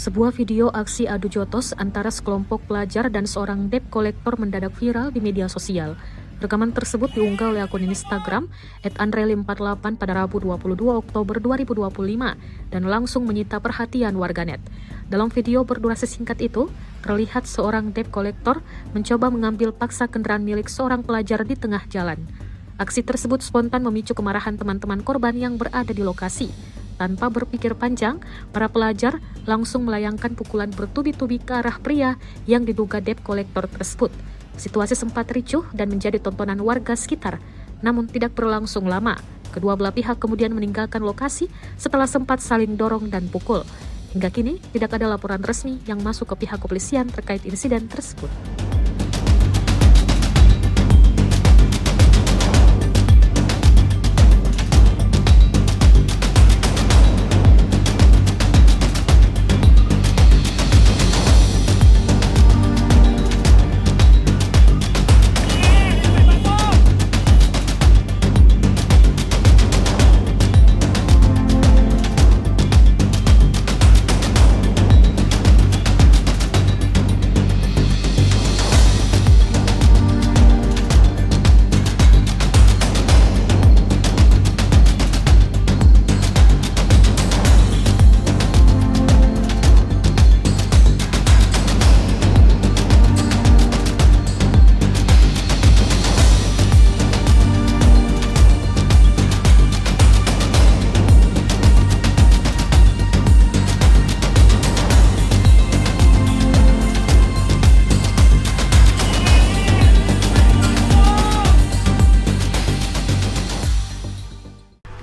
Sebuah video aksi adu jotos antara sekelompok pelajar dan seorang debt collector mendadak viral di media sosial. Rekaman tersebut diunggah oleh akun Instagram @andreli48 pada Rabu 22 Oktober 2025 dan langsung menyita perhatian warganet. Dalam video berdurasi singkat itu, terlihat seorang debt collector mencoba mengambil paksa kendaraan milik seorang pelajar di tengah jalan. Aksi tersebut spontan memicu kemarahan teman-teman korban yang berada di lokasi. Tanpa berpikir panjang, para pelajar langsung melayangkan pukulan bertubi-tubi ke arah pria yang diduga debt collector tersebut. Situasi sempat ricuh dan menjadi tontonan warga sekitar. Namun tidak berlangsung lama. Kedua belah pihak kemudian meninggalkan lokasi setelah sempat saling dorong dan pukul. Hingga kini tidak ada laporan resmi yang masuk ke pihak kepolisian terkait insiden tersebut.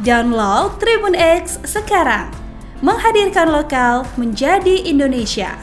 Download Tribun X sekarang, menghadirkan lokal menjadi Indonesia.